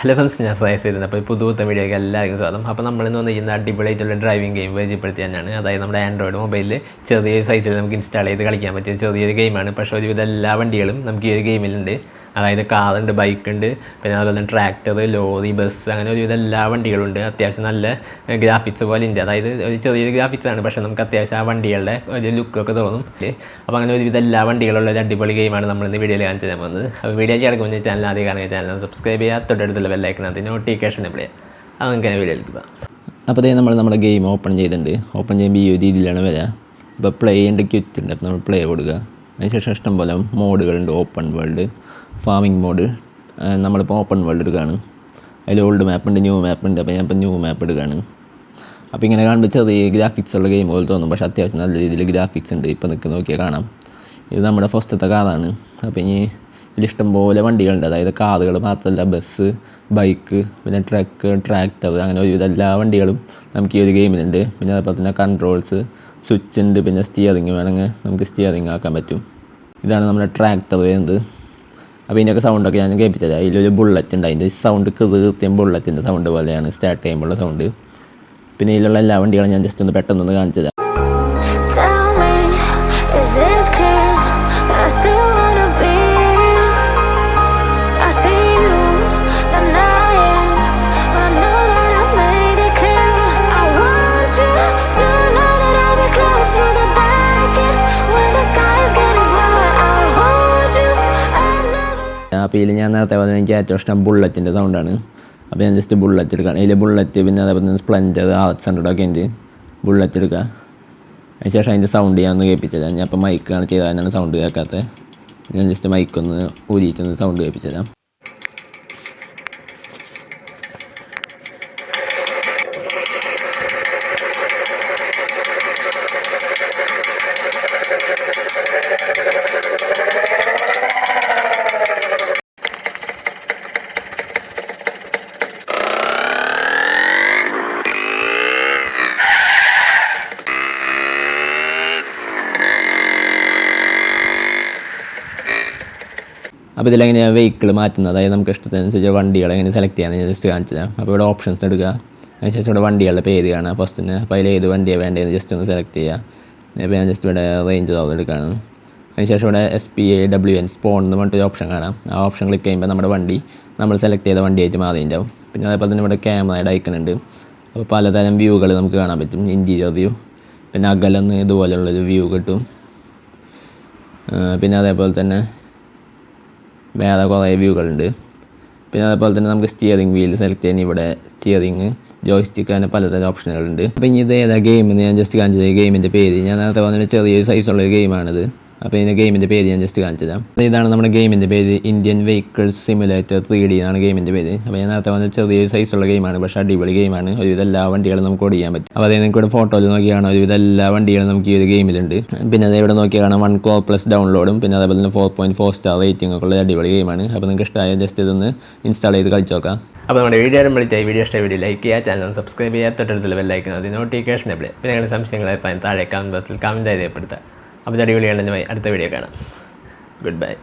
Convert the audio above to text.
Hello friends, ഞാൻ സയസ് ചെയ്തിരുന്നത്. അപ്പോൾ പുതുത്ത വീഡിയോയ്ക്ക് എല്ലാവർക്കും സ്വാഗതം. അപ്പോൾ നമ്മളിന്ന് വന്നിരിക്കുന്ന അടിപൊളിയായിട്ടുള്ള ഡ്രൈവിംഗ് ഗെയിം പരിചയപ്പെടുത്തി തന്നെയാണ്. അതായത് നമ്മുടെ ആൻഡ്രോയിഡ് മൊബൈലിൽ ചെറിയ സൈസിൽ നമുക്ക് ഇൻസ്റ്റാൾ ചെയ്ത് കളിക്കാൻ പറ്റിയ ചെറിയൊരു ഗെയിമാണ്. പക്ഷേ ഒരുവിധ എല്ലാ വണ്ടികളും നമുക്ക് ഈ ഒരു ഗെയിമിലുണ്ട്. അതായത് കാറുണ്ട്, ബൈക്കുണ്ട്, പിന്നെ അതുപോലെ തന്നെ ട്രാക്ടർ, ലോറി, ബസ്, അങ്ങനെ ഒരുവിധ എല്ലാ വണ്ടികളുണ്ട്. അത്യാവശ്യം നല്ല ഗ്രാഫിക്സ് പോലെ ഉണ്ട്. അതായത് ഒരു ചെറിയൊരു ഗ്രാഫിക്സാണ്, പക്ഷേ നമുക്ക് അത്യാവശ്യം ആ വണ്ടികളുടെ ഒരു ലുക്കൊക്കെ തോന്നും. അപ്പോൾ അങ്ങനെ ഒരുവിധ എല്ലാ വണ്ടികളുള്ള ഒരു അടിപൊളി ഗെയിമാണ് നമ്മളിന്ന് വീഡിയോയിൽ കാണിച്ചു തരാൻ പോകുന്നത്. അപ്പോൾ വീഡിയോ കിടക്കുമ്പോൾ ചാനൽ ആദ്യം കാണുക, ചാനൽ സബ്സ്ക്രൈബ് ചെയ്യുക, തൊട്ടടുത്തുള്ള ബെല്ലൈക്കണത് നോട്ടിഫിക്കേഷൻ എപ്പോൾ ചെയ്യുക. അത് നമുക്ക് വീഡിയോയിലേക്ക് പോകാം. അപ്പോൾ അതേ നമ്മൾ നമ്മുടെ ഗെയിം ഓപ്പൺ ചെയ്തിട്ടുണ്ട്. ഓപ്പൺ ചെയ്യുമ്പോൾ ഈ ഒരു രീതിയിലാണ് വരിക. അപ്പോൾ പ്ലേ ഉണ്ട്, ക്വിറ്റ് ഉണ്ട്. അപ്പോൾ നമ്മൾ പ്ലേ കൊടുക്കുക. അതിനുശേഷം ഇഷ്ടം പോലെ മോഡുകളുണ്ട്. Open world, farming mode. നമ്മളിപ്പോൾ ഓപ്പൺ വേൾഡ് എടുക്കുകയാണ്. അതിൽ ഓൾഡ് മാപ്പ് ഉണ്ട്, ന്യൂ മാപ്പ് ഉണ്ട്. അപ്പോൾ ഞാനിപ്പോൾ ന്യൂ മാപ്പ് എടുക്കുകയാണ്. അപ്പോൾ ഇങ്ങനെ കാണുമ്പോൾ ചെറിയ ഗ്രാഫിക്സ് ഉള്ള ഗെയിം പോലെ തോന്നും, പക്ഷേ അത്യാവശ്യം നല്ല രീതിയിൽ ഗ്രാഫിക്സ് ഉണ്ട്. ഇപ്പോൾ നോക്കിയാൽ കാണാം. ഇത് നമ്മുടെ ഫസ്റ്റത്തെ കാറാണ്. അപ്പോൾ ഇനി ഇതിലിഷ്ടം പോലെ വണ്ടികളുണ്ട്. അതായത് കാറുകൾ മാത്രമല്ല, ബസ്, ബൈക്ക്, പിന്നെ ട്രക്ക്, ട്രാക്ടർ, അങ്ങനെ ഒരുവിധ എല്ലാ വണ്ടികളും നമുക്ക് ഈ ഒരു ഗെയിമിലുണ്ട്. പിന്നെ അതുപോലെ തന്നെ കൺട്രോൾസ്, സ്വിച്ച് ഉണ്ട്, പിന്നെ സ്റ്റിയറിങ് വേണമെങ്കിൽ നമുക്ക് സ്റ്റിയറിങ് ആക്കാൻ പറ്റും. ഇതാണ് നമ്മുടെ ട്രാക്ടർ വരുന്നത്. അപ്പോൾ ഇതിൻ്റെയൊക്കെ സൗണ്ടൊക്കെ ഞാൻ കേൾപ്പിച്ചത്. അതിലൊരു ബുള്ളറ്റ് ഉണ്ട്. അതിൻ്റെ സൗണ്ട് കൃത്യം ബുള്ളറ്റിൻ്റെ സൗണ്ട് പോലെയാണ് സ്റ്റാർട്ട് ചെയ്യുമ്പോഴുള്ള സൗണ്ട്. പിന്നെ ഇതിലുള്ള എല്ലാ വണ്ടികളും ഞാൻ ജസ്റ്റ് ഒന്ന് പെട്ടെന്നൊന്ന് കാണിച്ചത്. അപ്പോൾ ഇതിൽ ഞാൻ നേരത്തെ പറഞ്ഞാൽ എനിക്ക് ഏറ്റവും ഇഷ്ടം ബുള്ളറ്റിൻ്റെ സൗണ്ടാണ്. അപ്പോൾ ഞാൻ ജസ്റ്റ് ബുള്ളറ്റ് എടുക്കുകയാണ്. ഇതിൽ ബുള്ളറ്റ്, പിന്നെ അതേപോലെ തന്നെ സ്പ്ലെൻഡർ, RX-100 ഒക്കെ ഉണ്ട്. ബുള്ളറ്റ് എടുക്കുക. അതിനുശേഷം അതിൻ്റെ സൗണ്ട് ഞാൻ ഒന്ന് കേൾപ്പിച്ചതാണ്. ഞാൻ അപ്പോൾ മൈക്കാണ് ചെയ്താലാണ് സൗണ്ട് കേൾക്കാത്തത്. ഞാൻ ജസ്റ്റ് മൈക്കൊന്ന് ഊരിയിട്ടൊന്ന് സൗണ്ട് കേൾപ്പിച്ചതാണ്. അപ്പോൾ ഇതിലെങ്ങനെയാണ് വെഹിക്കിൾ മാറ്റുന്നത്, അതായത് നമുക്ക് ഇഷ്ടത്തിനനുസരിച്ച് വണ്ടികൾ എങ്ങനെ സെലക്ട് ചെയ്യാൻ ജസ്റ്റ് കാണിച്ചത്. അപ്പോൾ ഇവിടെ ഓപ്ഷൻസ് എടുക്കുക. അതിനുശേഷം ഇവിടെ വണ്ടികളുടെ പേര് കാണാം ഫസ്റ്റിന്. അപ്പോൾ അതിൽ ഏത് വണ്ടിയാണ് വേണ്ടതെന്ന് ജസ്റ്റ് ഒന്ന് സെലക്ട് ചെയ്യുക. അപ്പോൾ ഞാൻ ജസ്റ്റ് ഇവിടെ റേഞ്ച് റോവർ എടുക്കുകയാണ്. അതിനുശേഷം ഇവിടെ SPAWN സ്പോൺ എന്ന് പറഞ്ഞിട്ടൊരു ഓപ്ഷൻ കാണാം. ആ ഓപ്ഷൻ ക്ലിക്ക് ചെയ്യുമ്പോൾ നമ്മുടെ വണ്ടി നമ്മൾ സെലക്ട് ചെയ്ത വണ്ടിയായിട്ട് മാറിയിട്ടുണ്ടാവും. പിന്നെ അതേപോലെ തന്നെ ഇവിടെ ക്യാമറയുടെ ഐക്കൺ ഉണ്ട്. അപ്പോൾ പലതരം വ്യൂകൾ നമുക്ക് കാണാൻ പറ്റും. ഇൻറ്റീരിയർ വ്യൂ, പിന്നെ അകലെന്ന് ഇതുപോലുള്ളൊരു വ്യൂ കിട്ടും. പിന്നെ അതേപോലെ തന്നെ വേറെ കുറേ വ്യൂകളുണ്ട്. പിന്നെ അതേപോലെ തന്നെ നമുക്ക് സ്റ്റിയറിംഗ് വീൽ സെലക്ട് ചെയ്യാൻ ഇവിടെ സ്റ്റിയറിംഗ്, ജോയ്സ്റ്റിക്ക്, അങ്ങനെ പലതരം ഓപ്ഷനുകളുണ്ട്. അപ്പോൾ ഇനി ഇത് ഏതാ ഗെയിമെന്ന് ഞാൻ ജസ്റ്റ് കാണിച്ചത്. ഗെയിമിൻ്റെ പേര് ഞാൻ നേരത്തെ പറഞ്ഞൊരു ചെറിയൊരു സൈസുള്ള ഗെയിമാണിത്. അപ്പോൾ ഇതിൻ്റെ ഗെയിമിൻ്റെ പേര് ഞാൻ ജസ്റ്റ് കാണിച്ചതാണ്. ഇതാണ് നമ്മുടെ ഗെയിമിൻ്റെ പേര്. ഇന്ത്യൻ വെഹിക്കിൾസ് സിമുലേറ്റർ 3D എന്നാണ് ഗെയിമിൻ്റെ പേര്. അപ്പോൾ ഞാൻ നേരത്തെ പറഞ്ഞ ചെറിയൊരു സൈസുള്ള ഗെയിമാണ്, പക്ഷേ അടിപൊളി ഗെയിമാണ്. ഒരുവിധ എല്ലാ വണ്ടികളും നമുക്ക് ഓടിക്കാൻ പറ്റും. അപ്പോൾ അതായത് നിങ്ങൾക്ക് ഇവിടെ ഫോട്ടോയിൽ നോക്കിയാണ് ഒരുവിധ എല്ലാ വണ്ടികളും നമുക്ക് ഈ ഒരു ഗെയിമിലുണ്ട്. പിന്നെ അത് ഇവിടെ നോക്കിയാണ് 1 Crore+ ഡൗൺലോഡും, പിന്നെ അതേപോലെ തന്നെ 4.4 സ്റ്റാർ റേറ്റിംഗ് ഒക്കെ ഉള്ള അടിപൊളി ഗെയിമാണ്. അപ്പോൾ നിങ്ങൾക്ക് ഇഷ്ടമായ ജസ്റ്റ് ഇതൊന്ന് ഇൻസ്റ്റാൾ ചെയ്ത് കളിച്ച് നോക്കാം. അപ്പോൾ നമ്മുടെ വീഡിയോ ആരംഭിച്ചായി വീഡിയോ ഇഷ്ടമായ വീഡിയോ ലൈക്ക് ചെയ്യുക, ചാനൽ സബ്സ്ക്രൈബ് ചെയ്യുക, തൊട്ടടുത്തുള്ള ബെല്ലൈക്കണത് നോട്ടിഫിക്കേഷൻ എപ്പോൾ. പിന്നെ നിങ്ങളുടെ സംശയങ്ങളെ താഴെ കമൻറ്റ് ബോക്സിൽ കമൻറ്റ് രേഖപ്പെടുത്തുക. അപ്പോൾ അടിപൊളിയാണെന്നുമായി അടുത്ത വീഡിയോ കാണാം. Good bye.